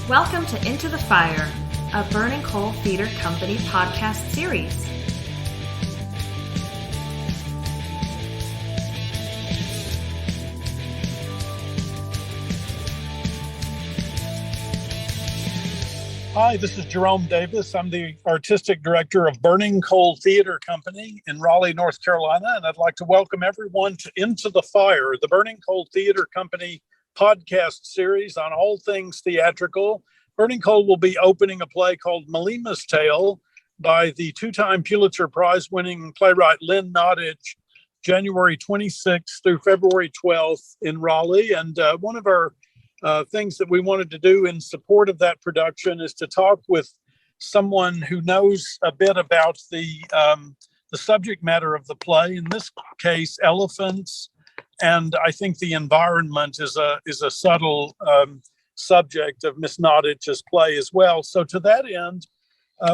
Welcome to Into the Fire, a Burning Coal Theater Company podcast series. Hi, this is Jerome Davis. I'm the artistic director of Burning Coal Theater Company in Raleigh, North Carolina, and I'd like to welcome everyone to Into the Fire, the Burning Coal Theater Company podcast series on all things theatrical. Burning Coal will be opening a play called MLIMA'S TALE by the two-time Pulitzer Prize-winning playwright Lynn Nottage, January 26th through February 12th in Raleigh. And one of our things that we wanted to do in support of that production is to talk with someone who knows a bit about the subject matter of the play. In this case, elephants, and I think the environment is a subtle subject of Miss Nottage's play as well. So to that end,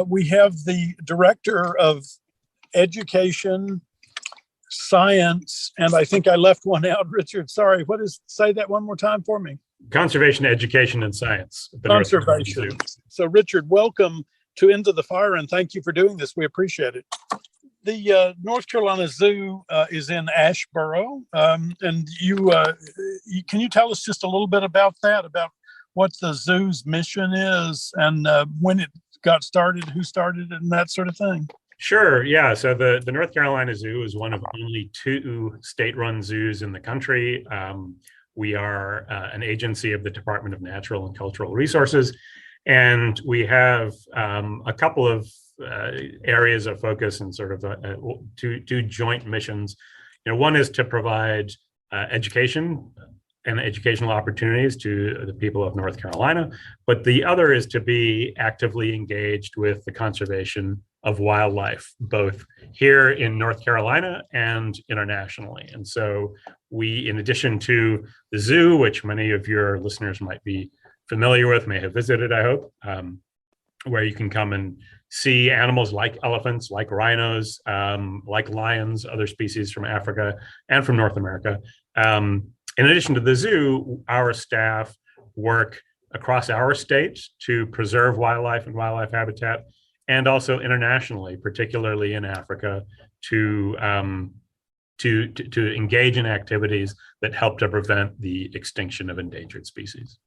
we have the director of education, science, and I think I left one out. Richard, sorry. Say that one more time for me. Conservation, education, and science. Conservation. So, Richard, welcome to Into the Fire, and thank you for doing this. We appreciate it. The North Carolina Zoo is in Asheboro, and can you tell us just a little bit about that, about what the zoo's mission is, and when it got started, who started it, and that sort of thing? Sure. Yeah. So the North Carolina Zoo is one of only two state-run zoos in the country. We are an agency of the Department of Natural and Cultural Resources, and we have a couple of areas of focus and sort of two joint missions. One is to provide education and educational opportunities to the people of North Carolina, but the other is to be actively engaged with the conservation of wildlife, both here in North Carolina and internationally. And so we, in addition to the zoo, which many of your listeners might be familiar with, may have visited, I hope, where you can come and see animals like elephants, like rhinos, like lions, other species from Africa and from North America. In addition to the zoo, our staff work across our state to preserve wildlife and wildlife habitat, and also internationally, particularly in Africa, to engage in activities that help to prevent the extinction of endangered species.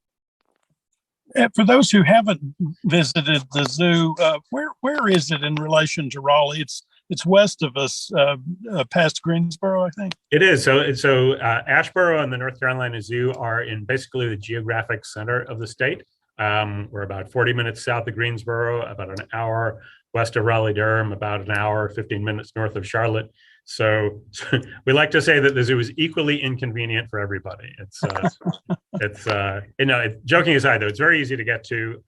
For those who haven't visited the zoo, where is it in relation to Raleigh? It's west of us, past Greensboro, I think. It is. So Asheboro and the North Carolina Zoo are in basically the geographic center of the state. We're about 40 minutes south of Greensboro, about an hour west of Raleigh-Durham, about an hour, 15 minutes north of Charlotte. So we like to say that the zoo is equally inconvenient for everybody. Joking aside, though, it's very easy to get to.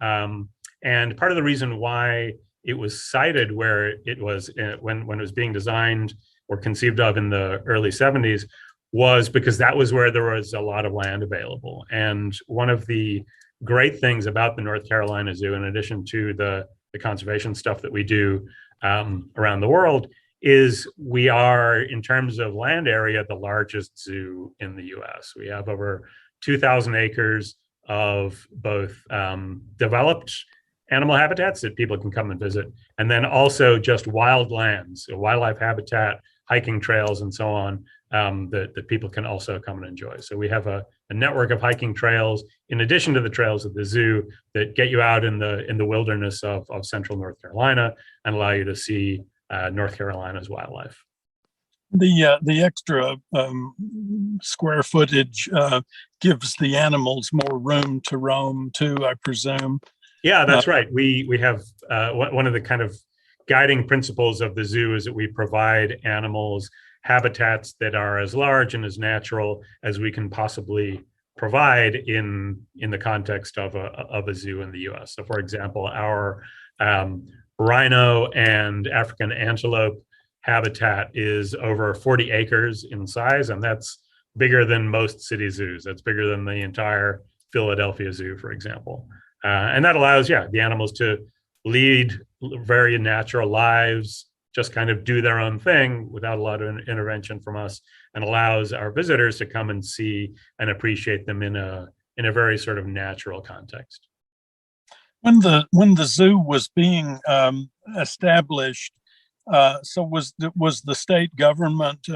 And part of the reason why it was sited where it was when it was being designed or conceived of in the early 70s was because that was where there was a lot of land available. And one of the great things about the North Carolina Zoo, in addition to the conservation stuff that we do around the world, is we are, in terms of land area, the largest zoo in the U.S. We have over 2,000 acres of both developed animal habitats that people can come and visit, and then also just wild lands, so wildlife habitat, hiking trails, and so on, that people can also come and enjoy. So we have a network of hiking trails, in addition to the trails of the zoo, that get you out in the wilderness of central North Carolina and allow you to see North Carolina's wildlife. The extra square footage gives the animals more room to roam too, I presume. Yeah, that's right. We have one of the kind of guiding principles of the zoo is that we provide animals habitats that are as large and as natural as we can possibly provide in the context of a zoo in the U.S. So, for example, our rhino and African antelope habitat is over 40 acres in size, and that's bigger than most city zoos. That's bigger than the entire Philadelphia Zoo, for example. And that allows, the animals to lead very natural lives, just kind of do their own thing without a lot of intervention from us, and allows our visitors to come and see and appreciate them in a very sort of natural context. When the zoo was being established, so was the state government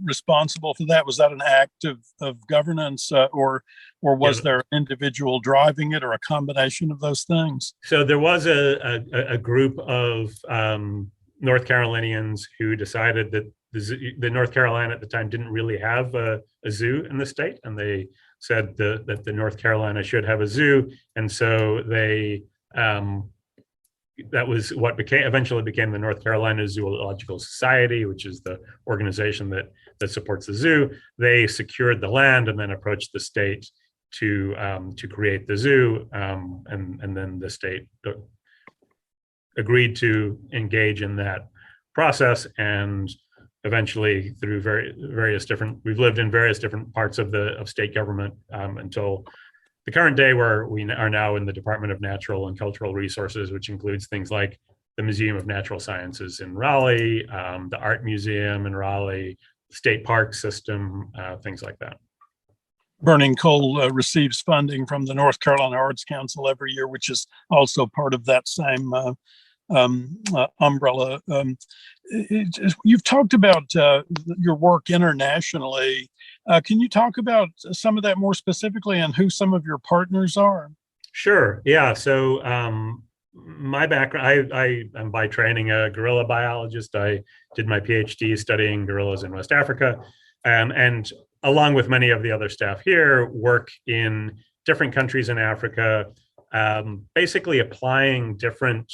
responsible for that? Was that an act of governance, or Yeah. was there an individual driving it, or a combination of those things? So there was a group of North Carolinians who decided that the North Carolina at the time didn't really have a zoo in the state, and they said that the North Carolina should have a zoo, and so they that was what eventually became the North Carolina Zoological Society, which is the organization that supports the zoo. They secured the land and then approached the state to create the zoo, and then the state agreed to engage in that process. And eventually, through various different, we've lived in various different parts of state government until the current day, where we are now in the Department of Natural and Cultural Resources, which includes things like the Museum of Natural Sciences in Raleigh, the Art Museum in Raleigh, the State Park System, things like that. Burning Coal receives funding from the North Carolina Arts Council every year, which is also part of that same umbrella. You've talked about your work internationally. Can you talk about some of that more specifically and who some of your partners are? Sure. Yeah. So my background, I am by training a gorilla biologist. I did my PhD studying gorillas in West Africa, and along with many of the other staff here, work in different countries in Africa, basically applying different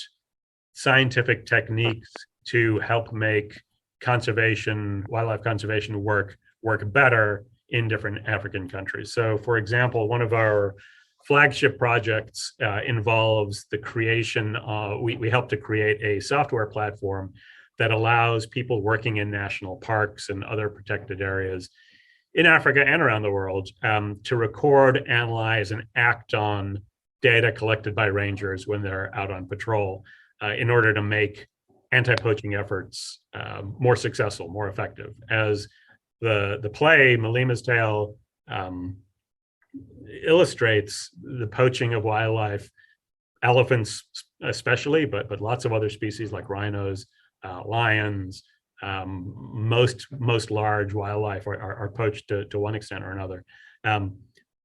scientific techniques to help make wildlife conservation work better in different African countries. So, for example, one of our flagship projects involves the creation we helped to create a software platform that allows people working in national parks and other protected areas in Africa and around the world to record, analyze, and act on data collected by rangers when they're out on patrol in order to make anti-poaching efforts more successful, more effective. As the play MLIMA'S TALE illustrates, the poaching of wildlife, elephants especially, but lots of other species like rhinos, lions, most large wildlife are poached to one extent or another.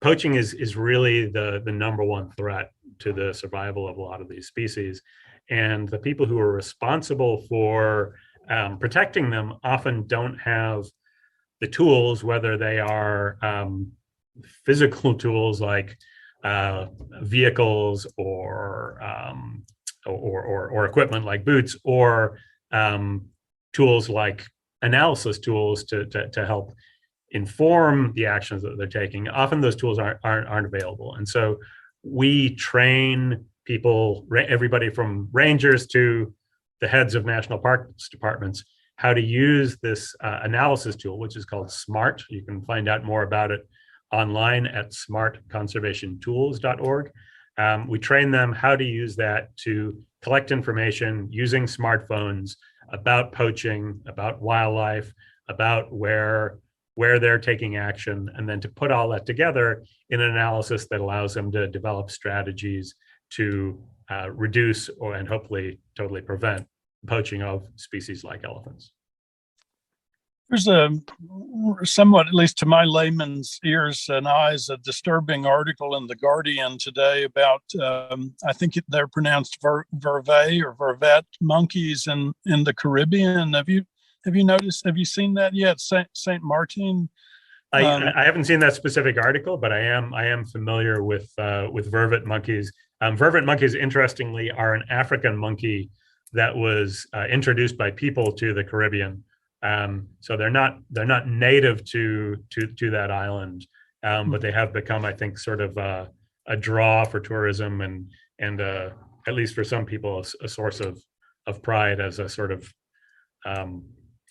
Poaching is really the number one threat to the survival of a lot of these species. And the people who are responsible for protecting them often don't have the tools, whether they are physical tools like vehicles or equipment like boots, or tools like analysis tools to help inform the actions that they're taking. Often those tools aren't available, and so we train people, everybody from rangers to the heads of national parks departments, how to use this analysis tool, which is called SMART. You can find out more about it online at smartconservationtools.org. We train them how to use that to collect information using smartphones about poaching, about wildlife, about where they're taking action, and then to put all that together in an analysis that allows them to develop strategies to reduce and hopefully totally prevent poaching of species like elephants. There's a somewhat, at least to my layman's ears and eyes, a disturbing article in The Guardian today about, I think they're pronounced vervet or vervet monkeys in the Caribbean. Have you noticed, have you seen that yet? Saint Martin? I haven't seen that specific article, but I am familiar with vervet monkeys. Vervet monkeys, interestingly, are an African monkey that was introduced by people to the Caribbean. So they're not native to that island, but they have become, I think, sort of a draw for tourism and at least for some people, a source of pride as a sort of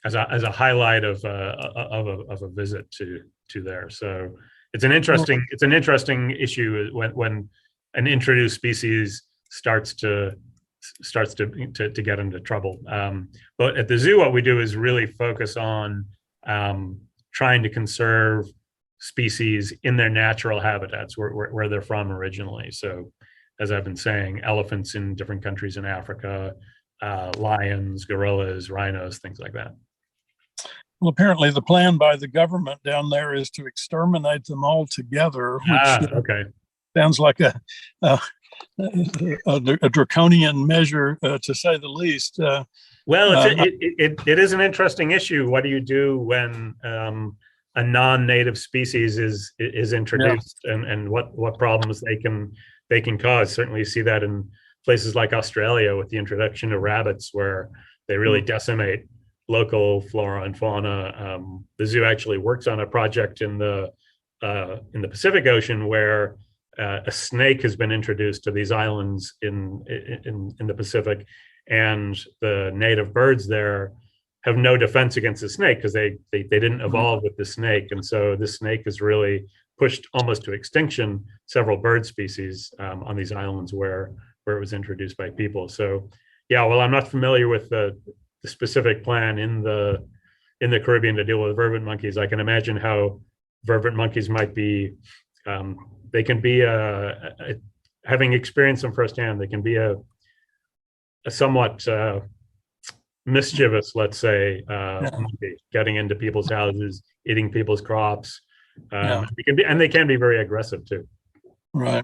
as a highlight of a visit to there. So it's an interesting issue when an introduced species starts to get into trouble. But at the zoo, what we do is really focus on trying to conserve species in their natural habitats where they're from originally. So as I've been saying, elephants in different countries in Africa, lions, gorillas, rhinos, things like that. Well, apparently the plan by the government down there is to exterminate them all together, which Okay. sounds like a, a draconian measure, to say the least. Well, it is an interesting issue. What do you do when a non-native species is introduced, and what problems they can cause? Certainly, you see that in places like Australia with the introduction of rabbits, where they really decimate local flora and fauna. The zoo actually works on a project in the Pacific Ocean where a snake has been introduced to these islands in the Pacific, and the native birds there have no defense against the snake because they didn't evolve with the snake, and so this snake has really pushed almost to extinction several bird species on these islands where it was introduced by people. So, yeah, well, I'm not familiar with the specific plan in the Caribbean to deal with vervet monkeys. I can imagine how vervet monkeys might be. They can be having experienced them firsthand. They can be a somewhat mischievous, let's say, monkey, getting into people's houses, eating people's crops. They can be very aggressive too. Right.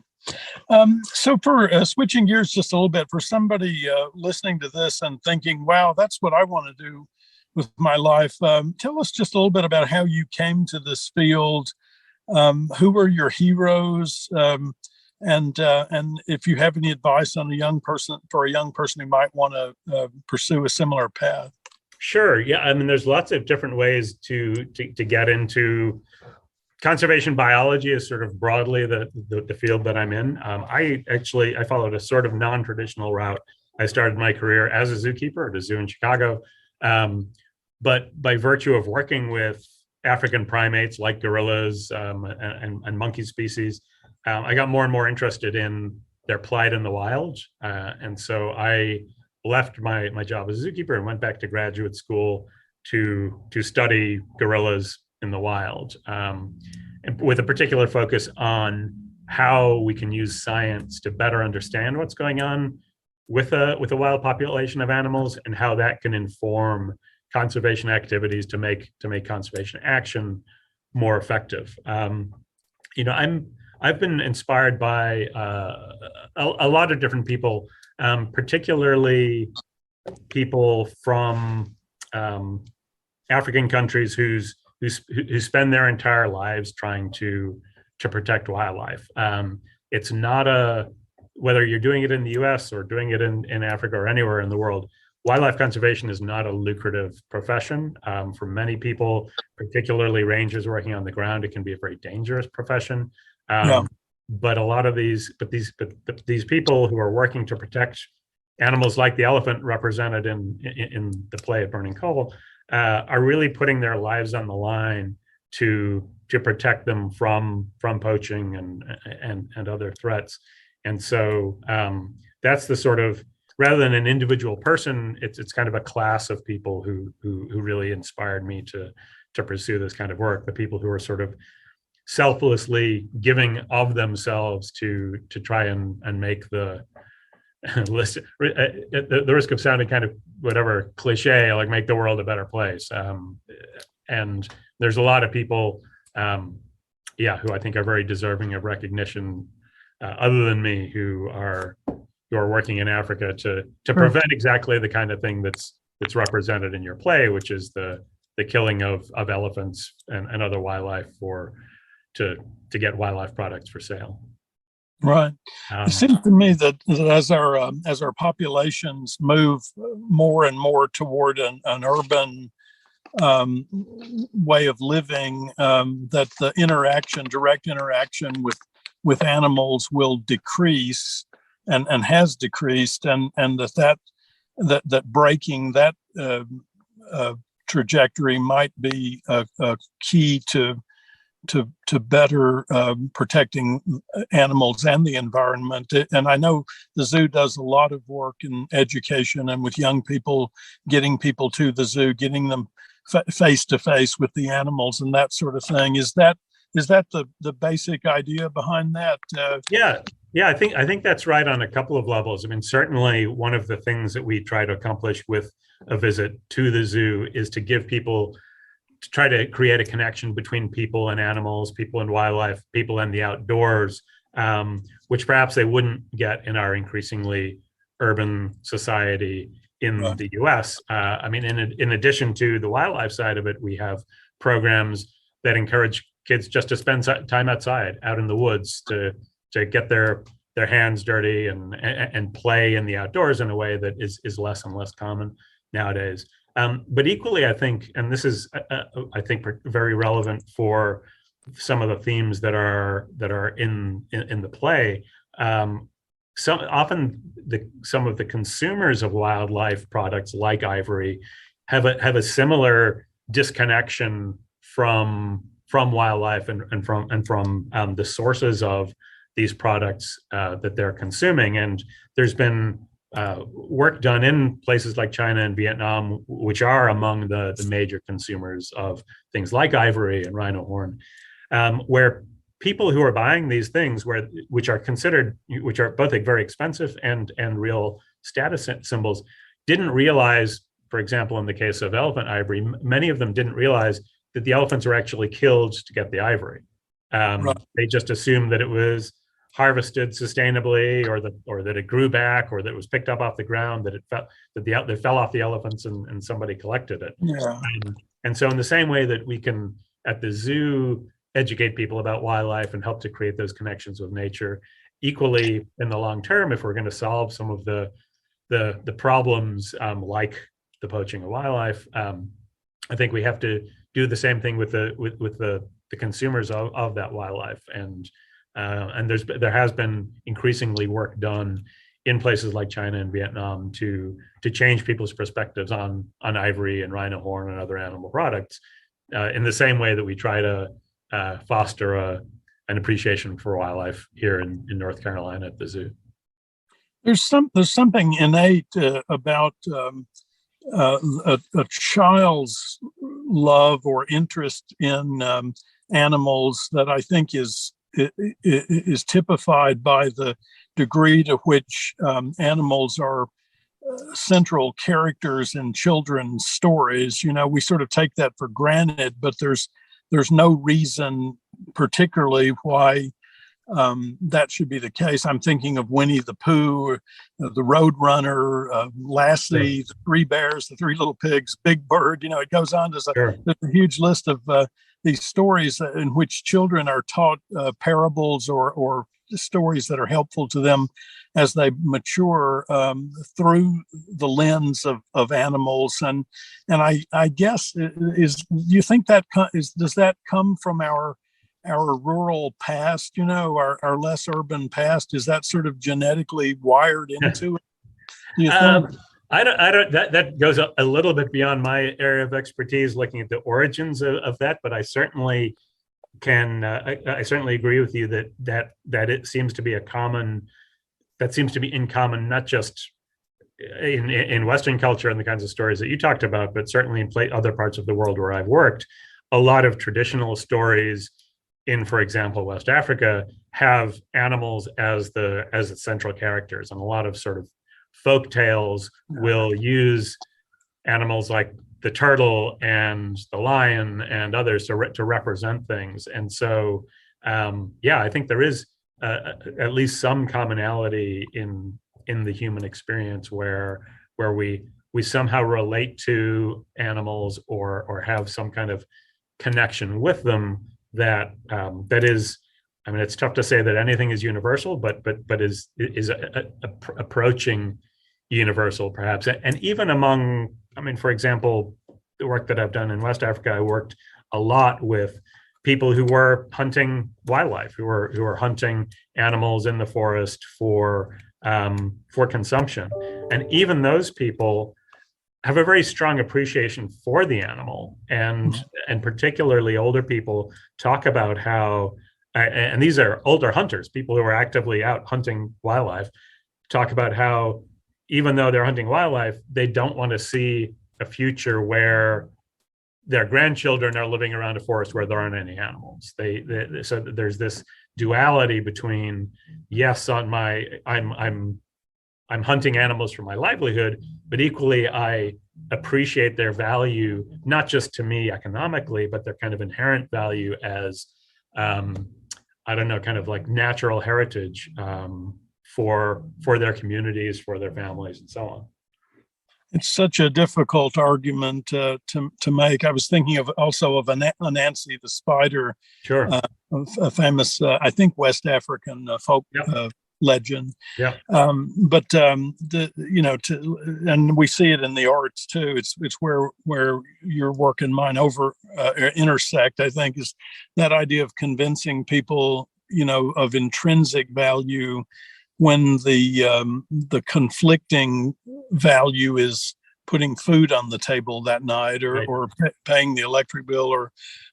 So for switching gears just a little bit, for somebody listening to this and thinking, wow, that's what I want to do with my life. Tell us just a little bit about how you came to this field. Who were your heroes? And if you have any advice on a young person who might want to pursue a similar path. Sure. Yeah. I mean, there's lots of different ways to get into conservation biology is sort of broadly the field that I'm in. I followed a sort of non-traditional route. I started my career as a zookeeper at a zoo in Chicago. But by virtue of working with African primates like gorillas and monkey species, I got more and more interested in their plight in the wild. And so I left my job as a zookeeper and went back to graduate school to study gorillas in the wild, and with a particular focus on how we can use science to better understand what's going on with a wild population of animals, and how that can inform conservation activities to make conservation action more effective. I've been inspired by a lot of different people, particularly people from African countries who spend their entire lives trying to protect wildlife. It's not whether you're doing it in the US or doing it in Africa or anywhere in the world, wildlife conservation is not a lucrative profession. For many people, particularly rangers working on the ground, it can be a very dangerous profession. But a lot of these people who are working to protect animals like the elephant represented in the play of Burning Coal are really putting their lives on the line to protect them from poaching and other threats. And so that's the sort of, rather than an individual person, it's kind of a class of people who really inspired me to pursue this kind of work. The people who are sort of selflessly giving of themselves to try and make the list, the risk of sounding kind of whatever cliche, like make the world a better place. And there's a lot of people, who I think are very deserving of recognition, other than me, who are working in Africa to prevent exactly the kind of thing that's represented in your play, which is the killing of elephants and other wildlife to get wildlife products for sale. Right. It seems to me that as our populations move more and more toward an urban way of living, that the direct interaction with animals will decrease and has decreased, and that breaking that trajectory might be a key to better protecting animals and the environment. And I know the zoo does a lot of work in education and with young people, getting people to the zoo, getting them face to face with the animals and that sort of thing. Is that the basic idea behind that? Yeah, I think that's right on a couple of levels. I mean, certainly one of the things that we try to accomplish with a visit to the zoo is to give people to try to create a connection between people and animals, people and wildlife, people and the outdoors, which perhaps they wouldn't get in our increasingly urban society in the US. I mean, in addition to the wildlife side of it, we have programs that encourage kids just to spend time outside, out in the woods, to get their hands dirty and play in the outdoors in a way that is less and less common nowadays. But equally, I think, and this is I think very relevant for some of the themes that are in the play. Some of the consumers of wildlife products like ivory have a similar disconnection from wildlife and from the sources of these products that they're consuming. And there's been work done in places like China and Vietnam, which are among the major consumers of things like ivory and rhino horn, where people who are buying these things, which are both very expensive and real status symbols, didn't realize, for example, in the case of elephant ivory, many of them didn't realize that the elephants were actually killed to get the ivory. Right. They just assumed that it was harvested sustainably, or that it grew back, or that it was picked up off the ground, that it fell off the elephants and somebody collected it. Yeah. And so in the same way that we can at the zoo educate people about wildlife and help to create those connections with nature, equally in the long term, if we're going to solve some of the problems like the poaching of wildlife, I think we have to do the same thing with the consumers of that wildlife. And there has been increasingly work done in places like China and Vietnam to change people's perspectives on ivory and rhino horn and other animal products, in the same way that we try to foster an appreciation for wildlife here in North Carolina at the zoo. There's something innate about a child's love or interest in animals that I think is typified by the degree to which animals are central characters in children's stories. You know, we sort of take that for granted, but there's no reason particularly why that should be the case. I'm thinking of Winnie the Pooh, the Roadrunner, Lassie, the Three Bears, the Three Little Pigs, Big Bird. You know, it goes on. There's a huge list of these stories in which children are taught parables or stories that are helpful to them as they mature through the lens of animals. And I guess do you think does that come from our rural past, you know, our less urban past? Is that sort of genetically wired into it? Do you think? I don't. That goes a little bit beyond my area of expertise, looking at the origins of that. But I certainly can. I certainly agree with you that it seems to be in common, not just in Western culture and the kinds of stories that you talked about, but certainly in other parts of the world where I've worked. A lot of traditional stories in, for example, West Africa, have animals as the central characters, and a lot of sort of folk tales will use animals like the turtle and the lion and others to represent things. And so, I think there is at least some commonality in the human experience where we somehow relate to animals or have some kind of connection with them that is. I mean, it's tough to say that anything is universal, but is approaching universal, perhaps. And even among, I mean, for example, the work that I've done in West Africa, I worked a lot with people who were hunting wildlife, who were hunting animals in the forest for consumption. And even those people have a very strong appreciation for the animal, and particularly older people talk about how, and these are older hunters, people who are actively out hunting wildlife, talk about how even though they're hunting wildlife, they don't want to see a future where their grandchildren are living around a forest where there aren't any animals. So there's this duality between, yes, I'm hunting animals for my livelihood, but equally I appreciate their value, not just to me economically, but their kind of inherent value as, I don't know, kind of like natural heritage, for their communities, for their families, and so on. It's such a difficult argument to make. I was thinking of Anansi the spider, Sure. a famous, I think, West African folk Yep. legend. Yeah. And we see it in the arts too. It's where your work and mine intersect. I think is that idea of convincing people, of intrinsic value, when the conflicting value is putting food on the table that night, or, Right. or paying the electric bill,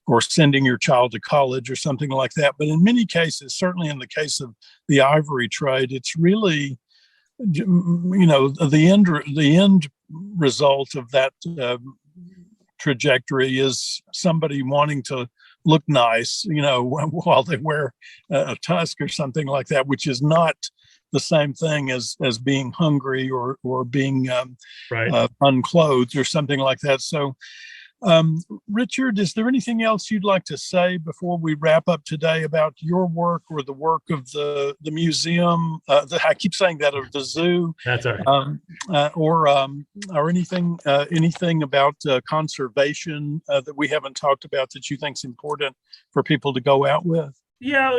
or sending your child to college or something like that. But in many cases, certainly in the case of the ivory trade, it's really, the end result of that trajectory is somebody wanting to look nice, while they wear a tusk or something like that, which is not the same thing as being hungry or being Right. unclothed or something like that. So, Richard, is there anything else you'd like to say before we wrap up today about your work or the work of the museum? I keep saying that, of the zoo. That's all right. Or anything about conservation that we haven't talked about that you think is important for people to go out with? Yeah,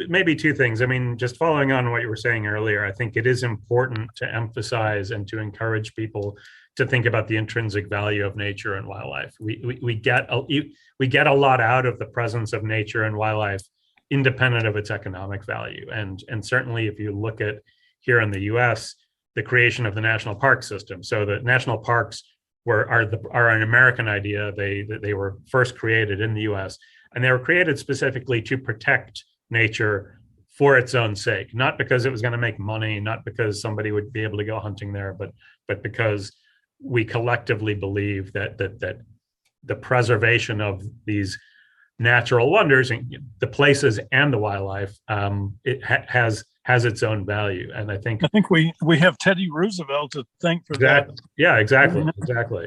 maybe two things. I mean, just following on what you were saying earlier, I think it is important to emphasize and to encourage people to think about the intrinsic value of nature and wildlife. We get a lot out of the presence of nature and wildlife, independent of its economic value. And certainly, if you look at here in the U.S., the creation of the national park system. So the national parks are an American idea. They were first created in the U.S. and they were created specifically to protect nature for its own sake, not because it was going to make money, not because somebody would be able to go hunting there, but because we collectively believe that the preservation of these natural wonders, the places and the wildlife, has its own value. And I think we have Teddy Roosevelt to thank for that. Yeah, exactly.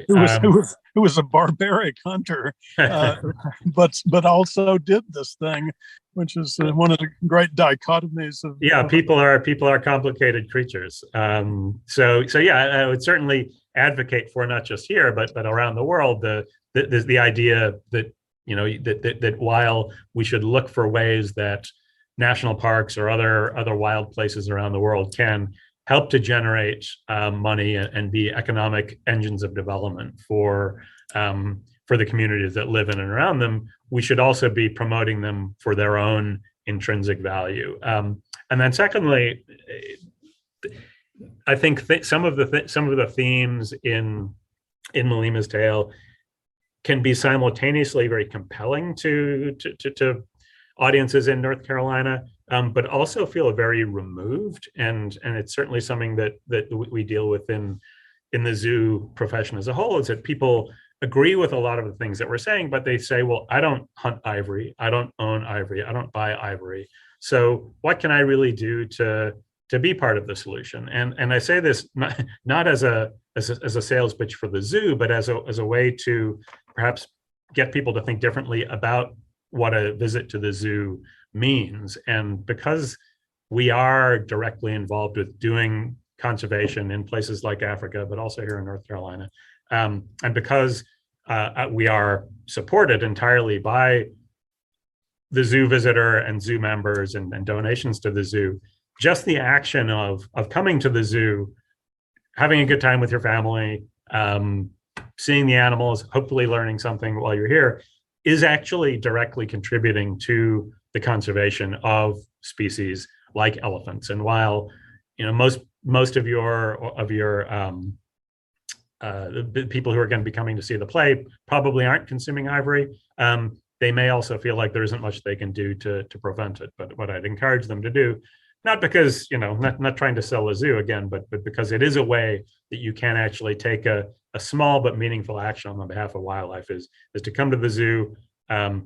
Who was a barbaric hunter, but also did this thing, which is one of the great dichotomies of. Yeah, people are complicated creatures. So yeah, I would certainly advocate for, not just here, but around the world, the idea that that while we should look for ways that national parks or other wild places around the world can help to generate money and be economic engines of development for the communities that live in and around them, we should also be promoting them for their own intrinsic value. And then secondly, I think some of the themes in MLIMA'S Tale can be simultaneously very compelling to audiences in North Carolina, but also feel very removed. And it's certainly something that we deal with in the zoo profession as a whole, is that people agree with a lot of the things that we're saying, but they say, well, I don't hunt ivory, I don't own ivory, I don't buy ivory. So what can I really do to be part of the solution? And I say this not as a sales pitch for the zoo, but as a way to perhaps get people to think differently about what a visit to the zoo means. And because we are directly involved with doing conservation in places like Africa, but also here in North Carolina, and because we are supported entirely by the zoo visitor and zoo members and donations to the zoo, just the action of coming to the zoo, having a good time with your family, seeing the animals, hopefully learning something while you're here, is actually directly contributing to the conservation of species like elephants. And while most of your the people who are going to be coming to see the play probably aren't consuming ivory, they may also feel like there isn't much they can do to prevent it. But what I'd encourage them to do, not because not trying to sell a zoo again, but because it is a way that you can actually take a small but meaningful action on behalf of wildlife, is to come to the zoo,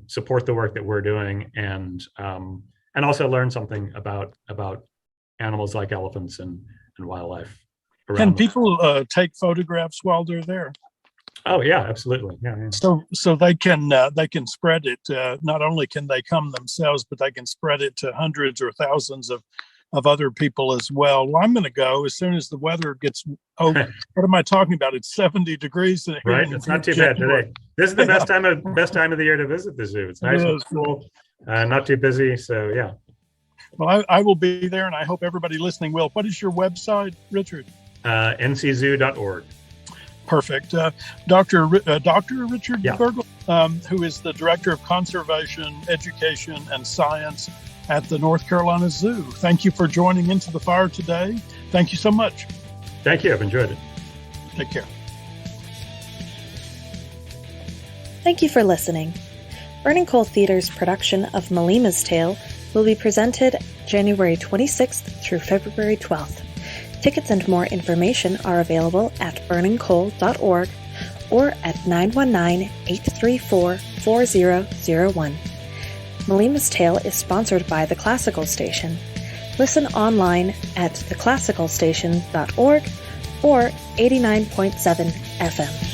support the work that we're doing, and and also learn something about animals like elephants and wildlife around Can them. people take photographs while they're there? Oh yeah, absolutely. Yeah. So they can spread it. Not only can they come themselves, but they can spread it to hundreds or thousands of other people as well. Well, I'm going to go as soon as the weather gets. Oh, what am I talking about? It's 70 degrees. Right. It's not too bad today. This is the best time of the year to visit the zoo. It's nice and cool, not too busy. So yeah. Well, I will be there, and I hope everybody listening will. What is your website, Richard? nczoo.org. Perfect. Dr. Richard Yeah. Bergl, who is the Director of Conservation, Education, and Science at the North Carolina Zoo. Thank you for joining Into the Fire today. Thank you so much. Thank you. I've enjoyed it. Take care. Thank you for listening. Burning Coal Theater's production of MLIMA'S Tale will be presented January 26th through February 12th. Tickets and more information are available at burningcoal.org or at 919-834-4001. MLIMA'S Tale is sponsored by The Classical Station. Listen online at theclassicalstation.org or 89.7 FM.